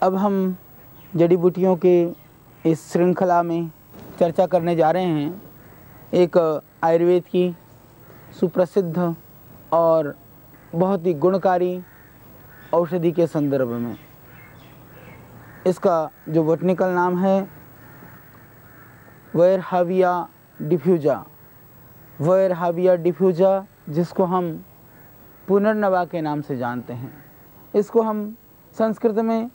अब हम जड़ी बूटियों के इस श्रृंखला में चर्चा करने जा रहे हैं एक आयुर्वेद की सुप्रसिद्ध और बहुत ही गुणकारी औषधि के संदर्भ में। इसका जो बॉटनिकल नाम है वेयरहाविया डिफ्यूजा, वेयरहाविया डिफ्यूजा, जिसको हम पुनर्नवा के नाम से जानते हैं। इसको हम संस्कृत में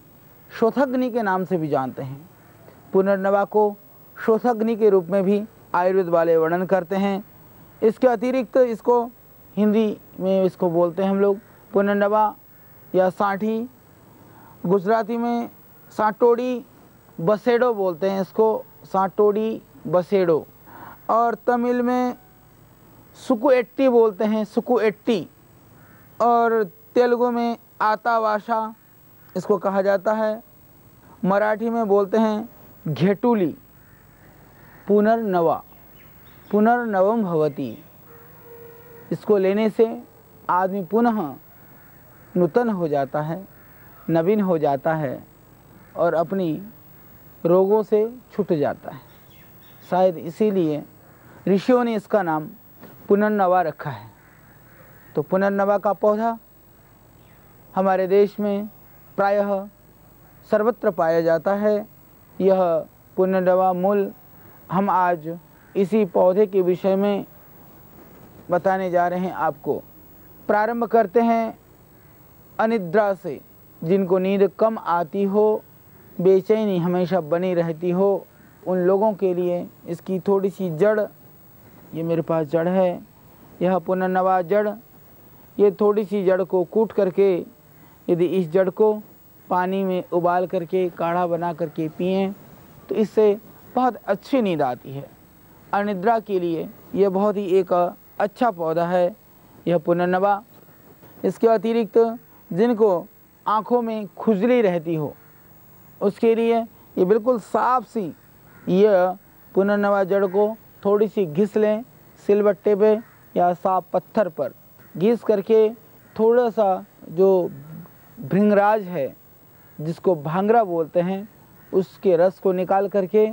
शोथग्नि के नाम से भी जानते हैं। पुनर्नवा को शोथग्नि के रूप में भी आयुर्वेद वाले वर्णन करते हैं। इसके अतिरिक्त इसको हिंदी में इसको बोलते हैं हम लोग पुनर्नवा या साठी, गुजराती में साटोड़ी बसेड़ो बोलते हैं इसको, साटोड़ी बसेड़ो, और तमिल में सुकुएट्टी बोलते हैं, सुकुएट्टी, और तेलुगु में आतावाशा इसको कहा जाता है। मराठी में बोलते हैं घेटुली। पुनर्नवा, पुनर्नवम भवति, इसको लेने से आदमी पुनः नूतन हो जाता है, नवीन हो जाता है और अपनी रोगों से छूट जाता है। शायद इसीलिए ऋषियों ने इसका नाम पुनर्नवा रखा है। तो पुनर्नवा का पौधा हमारे देश में प्रायः सर्वत्र पाया जाता है। यह पुनर्नवा मूल हम आज इसी पौधे के विषय में बताने जा रहे हैं आपको। प्रारंभ करते हैं अनिद्रा से। जिनको नींद कम आती हो, बेचैनी हमेशा बनी रहती हो, उन लोगों के लिए इसकी थोड़ी सी जड़, ये मेरे पास जड़ है, यह पुनर्नवा जड़, ये थोड़ी सी जड़ को कूट करके यदि इस जड़ को पानी में उबाल करके काढ़ा बना करके पिएं तो इससे बहुत अच्छी नींद आती है। अनिद्रा के लिए यह बहुत ही एक अच्छा पौधा है यह पुनर्नवा। इसके अतिरिक्त जिनको आँखों में खुजली रहती हो उसके लिए ये बिल्कुल साफ सी यह पुनर्नवा जड़ को थोड़ी सी घिस लें सिलबट्टे पे या साफ पत्थर पर घिस करके थोड़ा सा जो भृंगराज है जिसको भांगरा बोलते हैं उसके रस को निकाल करके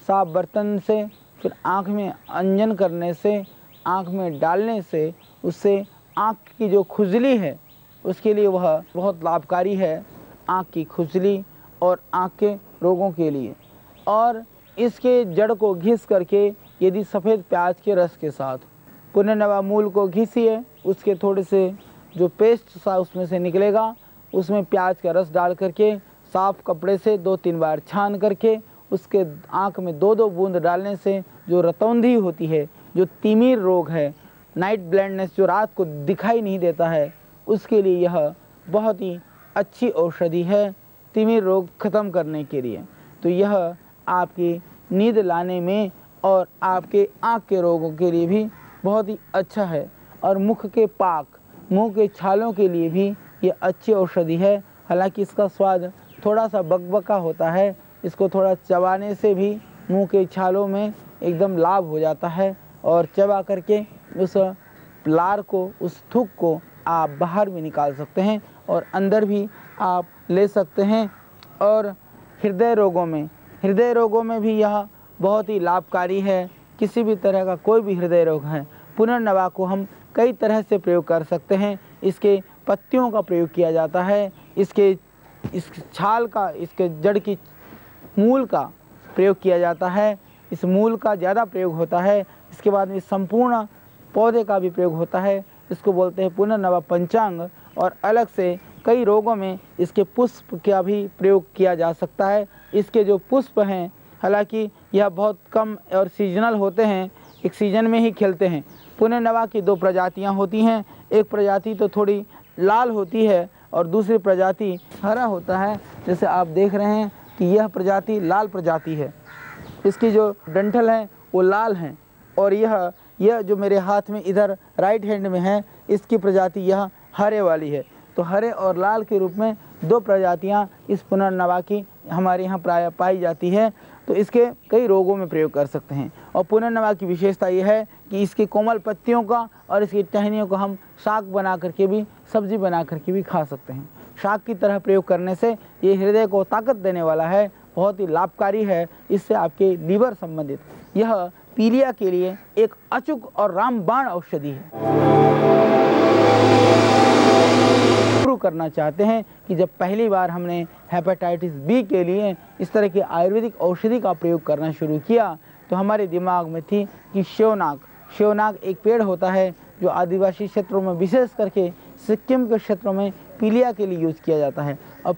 साफ बर्तन से फिर आँख में अंजन करने से, आँख में डालने से उससे आँख की जो खुजली है उसके लिए वह बहुत लाभकारी है, आँख की खुजली और आँख के रोगों के लिए। और इसके जड़ को घिस करके यदि सफ़ेद प्याज के रस के साथ पुनर्नवा मूल को घिसिए, उसके थोड़े से जो पेस्ट सा उसमें से निकलेगा, उसमें प्याज का रस डाल करके साफ़ कपड़े से 2-3 बार छान करके उसके आँख में 2-2 बूंद डालने से जो रतौंधी होती है, जो तिमिर रोग है, नाइट ब्लाइंडनेस जो रात को दिखाई नहीं देता है, उसके लिए यह बहुत ही अच्छी औषधि है तिमिर रोग ख़त्म करने के लिए। तो यह आपकी नींद लाने में और आपके आँख के रोगों के लिए भी बहुत ही अच्छा है। और मुख के पाक, मुंह के छालों के लिए भी ये अच्छी औषधि है। हालांकि इसका स्वाद थोड़ा सा बकबका होता है, इसको थोड़ा चबाने से भी मुंह के छालों में एकदम लाभ हो जाता है और चबा करके उस लार को, उस थूक को आप बाहर भी निकाल सकते हैं और अंदर भी आप ले सकते हैं। और हृदय रोगों में भी यह बहुत ही लाभकारी है। किसी भी तरह का कोई भी हृदय रोग है, पुनर्नवा को हम कई तरह से प्रयोग कर सकते हैं। इसके पत्तियों का प्रयोग किया जाता है, इस छाल का, इसके जड़ की मूल का प्रयोग किया जाता है, इस मूल का ज़्यादा प्रयोग होता है। इसके बाद में संपूर्ण पौधे का भी प्रयोग होता है, इसको बोलते हैं पुनर्नवा पंचांग। और अलग से कई रोगों में इसके पुष्प का भी प्रयोग किया जा सकता है। इसके जो पुष्प हैं, हालांकि यह बहुत कम और सीजनल होते हैं, एक सीजन में ही खिलते हैं। पुनर्नवा की 2 प्रजातियां होती हैं, एक प्रजाति तो थोड़ी लाल होती है और दूसरी प्रजाति हरा होता है। जैसे आप देख रहे हैं कि यह प्रजाति लाल प्रजाति है, इसकी जो डंठल हैं वो लाल हैं, और यह जो मेरे हाथ में इधर राइट हैंड में है, इसकी प्रजाति यह हरे वाली है। तो हरे और लाल के रूप में 2 प्रजातियां इस पुनर्नवा की हमारे यहाँ प्राय पाई जाती है। तो इसके कई रोगों में प्रयोग कर सकते हैं। और पुनर्नवा की विशेषता यह है कि इसकी कोमल पत्तियों का और इसकी टहनियों को हम साग बना करके भी, सब्जी बना करके भी खा सकते हैं। शाक की तरह प्रयोग करने से ये हृदय को ताकत देने वाला है, बहुत ही लाभकारी है। इससे आपके लीवर संबंधित यह पीलिया के लिए एक अचूक और रामबाण औषधि है। शुरू करना चाहते हैं कि जब पहली बार हमने हेपेटाइटिस बी के लिए इस तरह की आयुर्वेदिक औषधि का प्रयोग करना शुरू किया तो हमारे दिमाग में थी कि शेवनाग एक पेड़ होता है जो आदिवासी क्षेत्रों में विशेष करके सिक्किम के क्षेत्रों में पीलिया के लिए यूज़ किया जाता है। और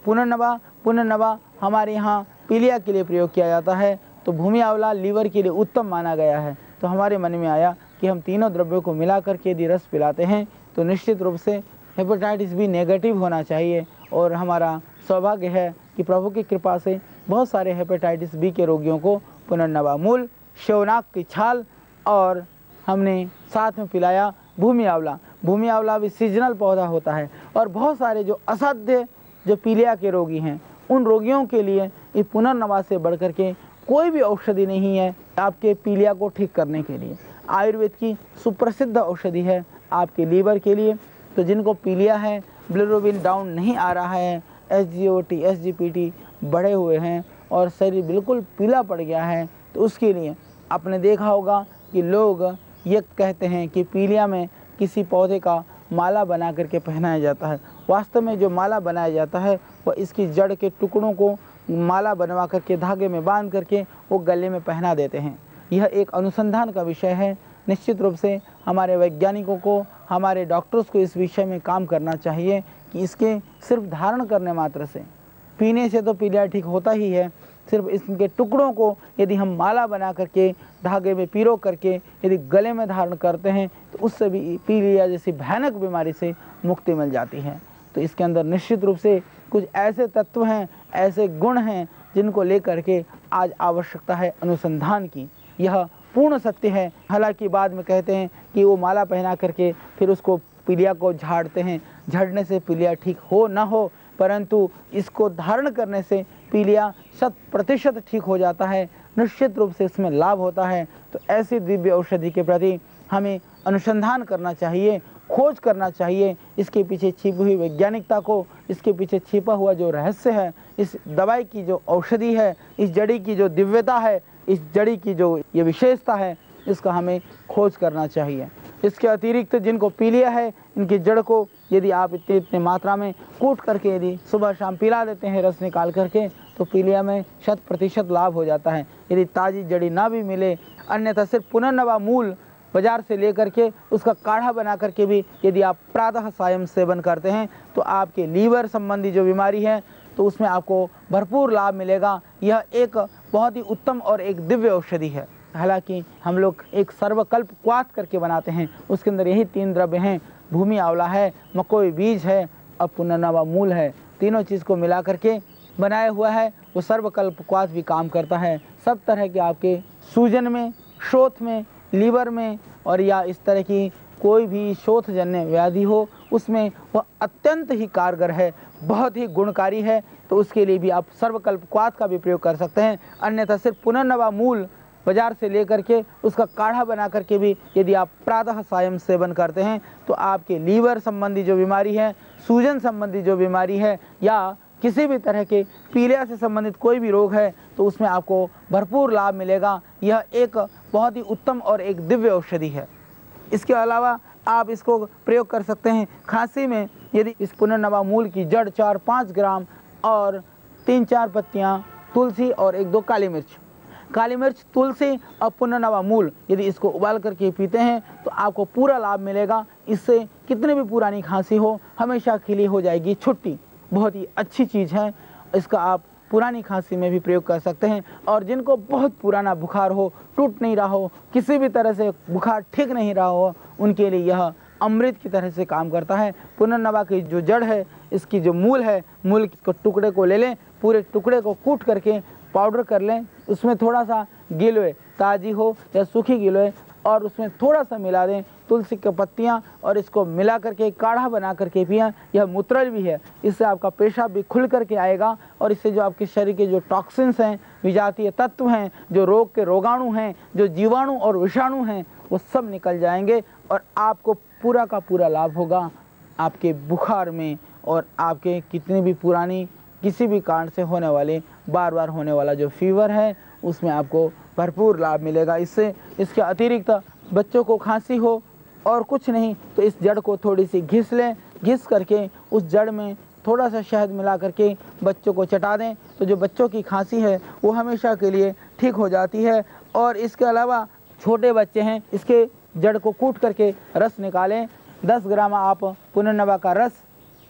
पुनर्नवा हमारे यहाँ पीलिया के लिए प्रयोग किया जाता है। तो भूमि आंवला लीवर के लिए उत्तम माना गया है। तो हमारे मन में आया कि हम तीनों द्रव्यों को मिला करके यदि रस पिलाते हैं तो निश्चित रूप से हेपेटाइटिस बी नेगेटिव होना चाहिए। और हमारा सौभाग्य है कि प्रभु की कृपा से बहुत सारे हेपेटाइटिस बी के रोगियों को पुनर्नवा मूल, शेवनाग की छाल और हमने साथ में पिलाया भूमि आंवला भी सीजनल पौधा होता है। और बहुत सारे जो असाध्य जो पीलिया के रोगी हैं उन रोगियों के लिए ये पुनर्नवा से बढ़कर के कोई भी औषधि नहीं है आपके पीलिया को ठीक करने के लिए। आयुर्वेद की सुप्रसिद्ध औषधि है आपके लीवर के लिए। तो जिनको पीलिया है, बिलिरुबिन डाउन नहीं आ रहा है, SGOT SGPT बढ़े हुए हैं और शरीर बिल्कुल पीला पड़ गया है, तो उसके लिए आपने देखा होगा कि लोग ये कहते हैं कि पीलिया में किसी पौधे का माला बना करके पहनाया जाता है। वास्तव में जो माला बनाया जाता है वह इसकी जड़ के टुकड़ों को माला बनवा करके धागे में बांध करके वो गले में पहना देते हैं। यह एक अनुसंधान का विषय है। निश्चित रूप से हमारे वैज्ञानिकों को, हमारे डॉक्टर्स को इस विषय में काम करना चाहिए कि इसके सिर्फ धारण करने मात्र से, पीने से तो पीलिया ठीक होता ही है, सिर्फ इसके टुकड़ों को यदि हम माला बना करके धागे में पिरो करके यदि गले में धारण करते हैं तो उससे भी पीलिया जैसी भयानक बीमारी से मुक्ति मिल जाती है। तो इसके अंदर निश्चित रूप से कुछ ऐसे तत्व हैं, ऐसे गुण हैं जिनको लेकर के आज आवश्यकता है अनुसंधान की। यह पूर्ण सत्य है। हालांकि बाद में कहते हैं कि वो माला पहना करके फिर उसको पीलिया को झाड़ते हैं, झड़ने से पीलिया ठीक हो ना हो, परंतु इसको धारण करने से पीलिया 100% ठीक हो जाता है। निश्चित रूप से इसमें लाभ होता है। तो ऐसी दिव्य औषधि के प्रति हमें अनुसंधान करना चाहिए, खोज करना चाहिए, इसके पीछे छिपी हुई वैज्ञानिकता को, इसके पीछे छिपा हुआ जो रहस्य है, इस दवाई की जो औषधि है, इस जड़ी की जो दिव्यता है, इस जड़ी की जो ये विशेषता है, इसका हमें खोज करना चाहिए। इसके अतिरिक्त जिनको पीलिया है, इनकी जड़ को यदि आप इतनी मात्रा में कूट करके यदि सुबह शाम पिला देते हैं रस निकाल करके, तो पीलिया में 100% लाभ हो जाता है। यदि ताज़ी जड़ी ना भी मिले, अन्यथा सिर्फ पुनर्नवा मूल बाज़ार से लेकर के उसका काढ़ा बना करके भी यदि आप प्रातः सायं सेवन करते हैं तो आपके लीवर संबंधी जो बीमारी है तो उसमें आपको भरपूर लाभ मिलेगा। यह एक बहुत ही उत्तम और एक दिव्य औषधि है। हालांकि हम लोग एक सर्वकल्प क्वाथ करके बनाते हैं, उसके अंदर यही 3 द्रव्य हैं, भूमि आंवला है, मकोई बीज है और पुनर्नवा मूल है। तीनों चीज़ को मिला करके बनाया हुआ है। वो सर्वकल्प क्वाथ भी काम करता है। सब तरह के आपके सूजन में, शोथ में, लीवर में और या इस तरह की कोई भी शोथजन्य व्याधि हो उसमें वह अत्यंत ही कारगर है, बहुत ही गुणकारी है। तो उसके लिए भी आप सर्वकल्प क्वाथ का भी प्रयोग कर सकते हैं। अन्यथा सिर्फ पुनर्नवा मूल बाज़ार से लेकर के उसका काढ़ा बना करके भी यदि आप प्रातः सायं सेवन करते हैं तो आपके लीवर संबंधी जो बीमारी है, सूजन संबंधी जो बीमारी है या किसी भी तरह के पीलिया से संबंधित कोई भी रोग है तो उसमें आपको भरपूर लाभ मिलेगा। यह एक बहुत ही उत्तम और एक दिव्य औषधि है। इसके अलावा आप इसको प्रयोग कर सकते हैं खांसी में। यदि इस पुनर्नवा मूल की जड़ 4-5 ग्राम और 3-4 पत्तियां तुलसी और 1-2 काली मिर्च, तुलसी और पुनर्नवा मूल यदि इसको उबाल करके पीते हैं तो आपको पूरा लाभ मिलेगा। इससे कितनी भी पुरानी खांसी हो हमेशा के लिए हो जाएगी छुट्टी। बहुत ही अच्छी चीज़ है। इसका आप पुरानी खांसी में भी प्रयोग कर सकते हैं। और जिनको बहुत पुराना बुखार हो, टूट नहीं रहा हो, किसी भी तरह से बुखार ठीक नहीं रहा हो, उनके लिए यह अमृत की तरह से काम करता है। पुनर्नवा की जो जड़ है, इसकी जो मूल है, मूल के टुकड़े को ले लें, पूरे टुकड़े को कूट करके पाउडर कर लें, उसमें थोड़ा सा गिलोय, ताज़ी हो या सूखी गिलोय, और उसमें थोड़ा सा मिला दें तुलसी की पत्तियाँ और इसको मिला करके काढ़ा बना करके पिएं। यह मूत्रल भी है, इससे आपका पेशाब भी खुल करके आएगा और इससे जो आपके शरीर के जो टॉक्सिन्स हैं, विजातीय तत्व हैं, जो रोग के रोगाणु हैं, जो जीवाणु और विषाणु हैं, वो सब निकल जाएंगे और आपको पूरा का पूरा लाभ होगा आपके बुखार में और आपके कितनी भी पुरानी किसी भी कारण से होने वाले बार बार होने वाला जो फीवर है उसमें आपको भरपूर लाभ मिलेगा। इसके अतिरिक्त बच्चों को खांसी हो और कुछ नहीं तो इस जड़ को थोड़ी सी घिस लें, घिस करके उस जड़ में थोड़ा सा शहद मिला करके बच्चों को चटा दें तो जो बच्चों की खांसी है वो हमेशा के लिए ठीक हो जाती है। और इसके अलावा छोटे बच्चे हैं, इसके जड़ को कूट करके रस निकालें। 10 ग्राम आप पुनर्नवा का रस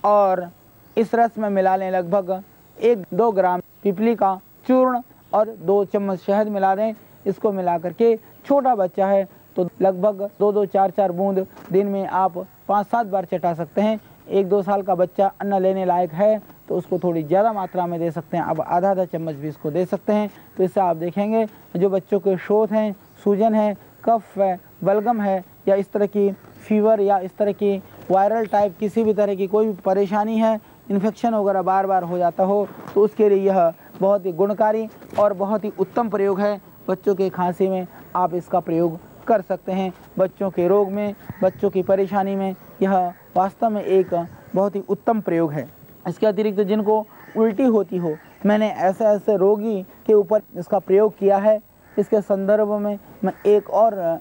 और इस रस में मिला लें लगभग 1-2 ग्राम पिपली का चूर्ण और 2 चम्मच शहद मिला दें। इसको मिला करके छोटा बच्चा है तो लगभग 2-2, 4-4 बूंद दिन में आप 5-7 बार चटा सकते हैं। 1-2 साल का बच्चा अन्न लेने लायक है तो उसको थोड़ी ज़्यादा मात्रा में दे सकते हैं, आप आधा चम्मच भी इसको दे सकते हैं। तो इससे आप देखेंगे जो बच्चों के शोथ हैं, सूजन है, कफ है, बलगम है या इस तरह की फीवर या इस तरह की वायरल टाइप किसी भी तरह की कोई भी परेशानी है, इन्फेक्शन वगैरह बार बार हो जाता हो तो उसके लिए यह बहुत ही गुणकारी और बहुत ही उत्तम प्रयोग है। बच्चों के खांसी में आप इसका प्रयोग कर सकते हैं, बच्चों के रोग में, बच्चों की परेशानी में यह वास्तव में एक बहुत ही उत्तम प्रयोग है। इसके अतिरिक्त जिनको उल्टी होती हो, मैंने ऐसे रोगी के ऊपर इसका प्रयोग किया है। इसके संदर्भ में मैं एक और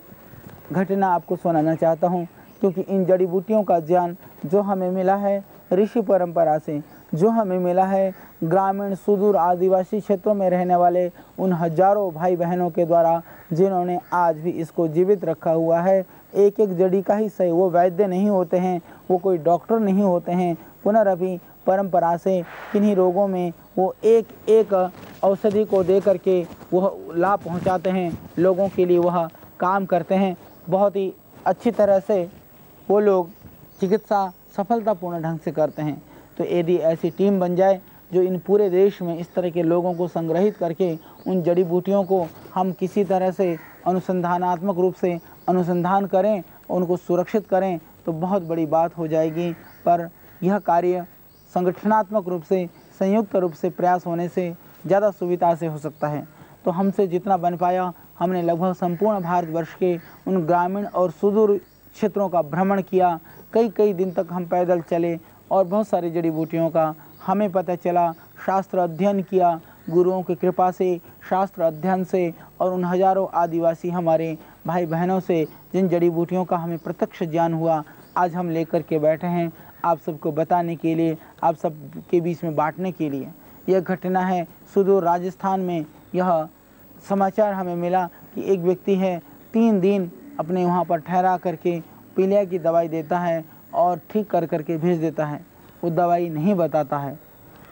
घटना आपको सुनाना चाहता हूँ, क्योंकि इन जड़ी बूटियों का ज्ञान जो हमें मिला है ऋषि परंपरा से, जो हमें मिला है ग्रामीण सुदूर आदिवासी क्षेत्रों में रहने वाले उन हजारों भाई बहनों के द्वारा जिन्होंने आज भी इसको जीवित रखा हुआ है। एक एक जड़ी का ही सही, वो वैद्य नहीं होते हैं, वो कोई डॉक्टर नहीं होते हैं, पुनरअपि परंपरा से किन्हीं रोगों में वो एक एक औषधि को दे करके वह लाभ पहुंचाते हैं, लोगों के लिए वह काम करते हैं। बहुत ही अच्छी तरह से वो लोग चिकित्सा सफलतापूर्ण ढंग से करते हैं। तो यदि ऐसी टीम बन जाए जो इन पूरे देश में इस तरह के लोगों को संग्रहित करके उन जड़ी बूटियों को हम किसी तरह से अनुसंधानात्मक रूप से अनुसंधान करें, उनको सुरक्षित करें तो बहुत बड़ी बात हो जाएगी। पर यह कार्य संगठनात्मक रूप से, संयुक्त रूप से प्रयास होने से ज़्यादा सुविधा से हो सकता है। तो हमसे जितना बन पाया हमने लगभग संपूर्ण भारतवर्ष के उन ग्रामीण और सुदूर क्षेत्रों का भ्रमण किया। कई दिन तक हम पैदल चले और बहुत सारी जड़ी बूटियों का हमें पता चला, शास्त्र अध्ययन किया, गुरुओं की कृपा से, शास्त्र अध्ययन से और उन हजारों आदिवासी हमारे भाई बहनों से जिन जड़ी बूटियों का हमें प्रत्यक्ष ज्ञान हुआ, आज हम लेकर के बैठे हैं आप सबको बताने के लिए, आप सब के बीच में बांटने के लिए। यह घटना है सुदूर राजस्थान में। यह समाचार हमें मिला कि एक व्यक्ति है 3 दिन अपने वहाँ पर ठहरा करके पीलिया की दवाई देता है और ठीक कर करके भेज देता है, वो दवाई नहीं बताता है।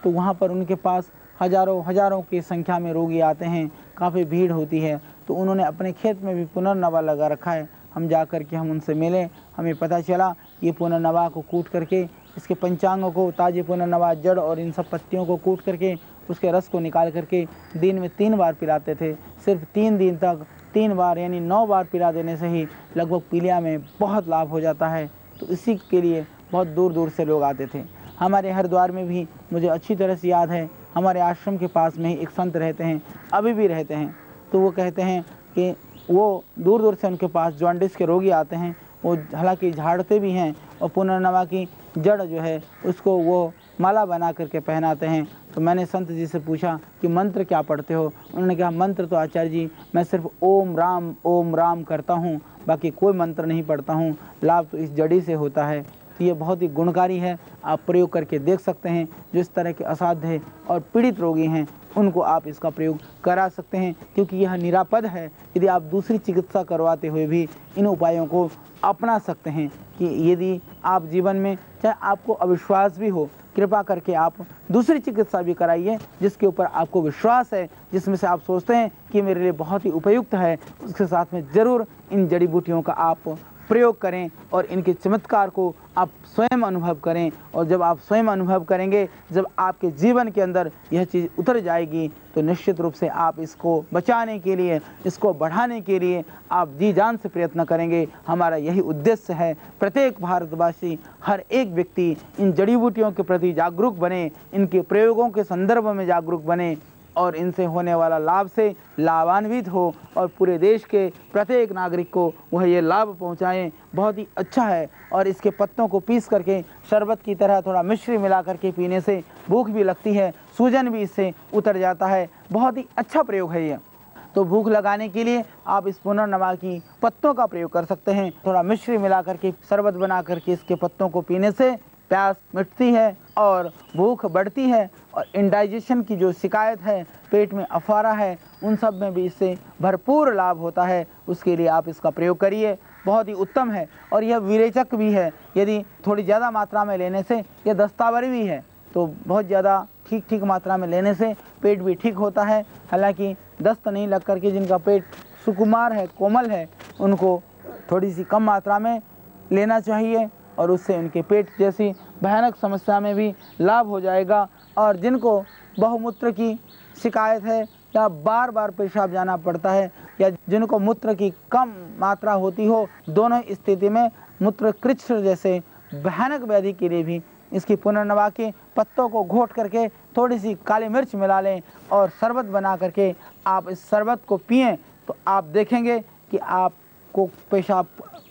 तो वहाँ पर उनके पास हजारों की संख्या में रोगी आते हैं, काफ़ी भीड़ होती है। तो उन्होंने अपने खेत में भी पुनर्नवा लगा रखा है। हम जा कर के हम उनसे मिले, हमें पता चला ये पुनर्नवा को कूट करके, इसके पंचांगों को, ताजे पुनर्नवा जड़ और इन सब पत्तियों को कूट करके उसके रस को निकाल करके दिन में 3 बार पिलाते थे। सिर्फ 3 दिन तक 3 बार यानी 9 बार पिला देने से ही लगभग पीलिया में बहुत लाभ हो जाता है। तो इसी के लिए बहुत दूर दूर से लोग आते थे। हमारे हरिद्वार में भी मुझे अच्छी तरह से याद है, हमारे आश्रम के पास में ही एक संत रहते हैं, अभी भी रहते हैं। तो वो कहते हैं कि वो दूर दूर से उनके पास जॉन्डिस के रोगी आते हैं, वो हालांकि झाड़ते भी हैं और पुनर्नवा की जड़ जो है उसको वो माला बना करके पहनाते हैं। तो मैंने संत जी से पूछा कि मंत्र क्या पढ़ते हो? उन्होंने कहा मंत्र तो आचार्य जी मैं सिर्फ ओम राम करता हूँ, बाकी कोई मंत्र नहीं पढ़ता हूँ, लाभ तो इस जड़ी से होता है। तो ये बहुत ही गुणकारी है, आप प्रयोग करके देख सकते हैं। जो इस तरह के असाध्य और पीड़ित रोगी हैं उनको आप इसका प्रयोग करा सकते हैं, क्योंकि यह निरापद है। यदि आप दूसरी चिकित्सा करवाते हुए भी इन उपायों को अपना सकते हैं कि यदि आप जीवन में चाहे आपको अविश्वास भी हो, कृपा करके आप दूसरी चिकित्सा भी कराइए जिसके ऊपर आपको विश्वास है, जिसमें से आप सोचते हैं कि मेरे लिए बहुत ही उपयुक्त है, उसके साथ में ज़रूर इन जड़ी बूटियों का आप प्रयोग करें और इनके चमत्कार को आप स्वयं अनुभव करें। और जब आप स्वयं अनुभव करेंगे, जब आपके जीवन के अंदर यह चीज़ उतर जाएगी, तो निश्चित रूप से आप इसको बचाने के लिए, इसको बढ़ाने के लिए आप जी जान से प्रयत्न करेंगे। हमारा यही उद्देश्य है, प्रत्येक भारतवासी, हर एक व्यक्ति इन जड़ी बूटियों के प्रति जागरूक बने, इनके प्रयोगों के संदर्भ में जागरूक बने और इनसे होने वाला लाभ से लाभान्वित हो और पूरे देश के प्रत्येक नागरिक को वह ये लाभ पहुंचाएं। बहुत ही अच्छा है। और इसके पत्तों को पीस करके शरबत की तरह थोड़ा मिश्री मिला करके पीने से भूख भी लगती है, सूजन भी इससे उतर जाता है। बहुत ही अच्छा प्रयोग है ये। तो भूख लगाने के लिए आप इस पुनर्नवा की पत्तों का प्रयोग कर सकते हैं। थोड़ा मिश्री मिला करके शरबत बना करके इसके पत्तों को पीने से प्यास मिटती है और भूख बढ़ती है। और इंडाइजेशन की जो शिकायत है, पेट में अफारा है, उन सब में भी इससे भरपूर लाभ होता है। उसके लिए आप इसका प्रयोग करिए, बहुत ही उत्तम है। और यह विरेचक भी है। यदि थोड़ी ज़्यादा मात्रा में लेने से यह दस्तावरी भी है, तो बहुत ज़्यादा ठीक मात्रा में लेने से पेट भी ठीक होता है। हालांकि दस्त नहीं लग करके जिनका पेट सुकुमार है, कोमल है, उनको थोड़ी सी कम मात्रा में लेना चाहिए और उससे उनके पेट जैसी भयानक समस्या में भी लाभ हो जाएगा। और जिनको बहुमूत्र की शिकायत है या बार बार पेशाब जाना पड़ता है या जिनको मूत्र की कम मात्रा होती हो, दोनों स्थिति में मूत्रकृच्छ जैसे भयानक व्याधि के लिए भी इसकी पुनर्नवा के पत्तों को घोट करके थोड़ी सी काली मिर्च मिला लें और शरबत बना करके आप इस शरबत को पिएं, तो आप देखेंगे कि आपको पेशाब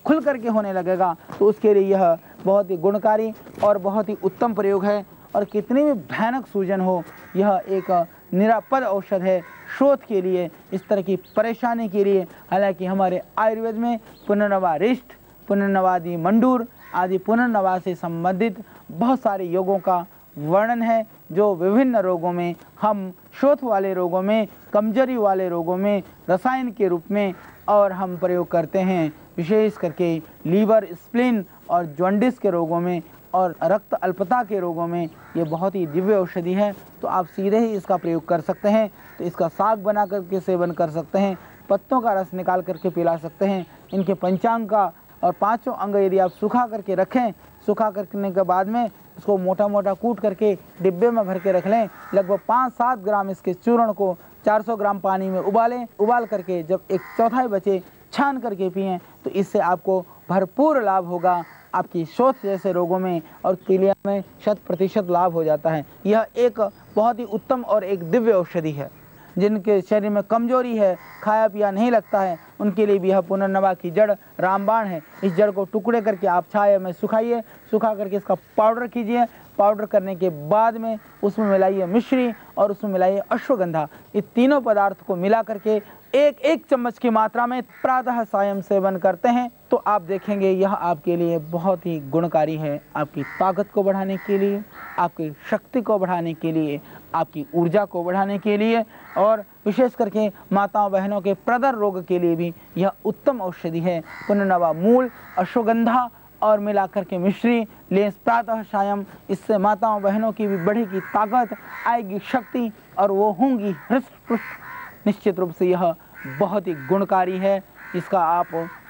खुल करके होने लगेगा। तो उसके लिए यह बहुत ही गुणकारी और बहुत ही उत्तम प्रयोग है। और कितनी भी भयानक सूजन हो, यह एक निरापद औषध है शोथ के लिए, इस तरह की परेशानी के लिए। हालांकि हमारे आयुर्वेद में पुनर्नवा रिष्ट, पुनर्नवादी मंडूर आदि पुनर्नवा से संबंधित बहुत सारे योगों का वर्णन है, जो विभिन्न रोगों में, हम शोथ वाले रोगों में, कमजोरी वाले रोगों में रसायन के रूप में और हम प्रयोग करते हैं। विशेष करके लीवर, स्प्लीन और जॉन्डिस के रोगों में और रक्त अल्पता के रोगों में ये बहुत ही दिव्य औषधि है। तो आप सीधे ही इसका प्रयोग कर सकते हैं। तो इसका साग बना करके सेवन कर सकते हैं, पत्तों का रस निकाल करके पिला सकते हैं। इनके पंचांग का और पांचों अंग यदि आप सुखा करके रखें, सुखा करने के बाद में इसको मोटा मोटा कूट करके डिब्बे में भर के रख लें। लगभग 5-7 ग्राम इसके चूर्ण को 400 ग्राम पानी में उबालें। उबाल करके जब 1/4 बचे छान करके पिएं, तो इससे आपको भरपूर लाभ होगा। आपकी शोथ जैसे रोगों में और पीलिया में 100% लाभ हो जाता है। यह एक बहुत ही उत्तम और एक दिव्य औषधि है। जिनके शरीर में कमजोरी है, खाया पिया नहीं लगता है, उनके लिए भी यह पुनर्नवा की जड़ रामबाण है। इस जड़ को टुकड़े करके आप छाया में सुखाइए, सुखा करके इसका पाउडर कीजिए। पाउडर करने के बाद में उसमें मिलाइए मिश्री और उसमें मिलाइए अश्वगंधा। ये तीनों पदार्थ को मिला करके 1-1 चम्मच की मात्रा में प्रातः सायं सेवन करते हैं, तो आप देखेंगे यह आपके लिए बहुत ही गुणकारी है। आपकी ताकत को बढ़ाने के लिए, आपकी शक्ति को बढ़ाने के लिए, आपकी ऊर्जा को बढ़ाने के लिए और विशेष करके माताओं बहनों के प्रदर रोग के लिए भी यह उत्तम औषधि है। पुनर्नवा मूल, अश्वगंधा और मिलाकर के मिश्री लें प्रातः सायं। इससे माताओं बहनों की भी बढ़ेगी ताकत, आएगी शक्ति और वो होंगी हृष्ट पुष्ट। निश्चित रूप से यह बहुत ही गुणकारी है। इसका आप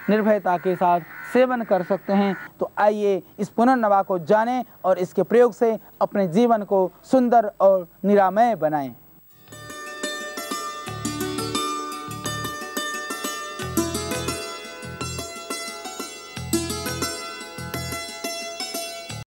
निर्भयता के साथ सेवन कर सकते हैं। तो आइए इस पुनर्नवा को जानें और इसके प्रयोग से अपने जीवन को सुंदर और निरामय बनाएं।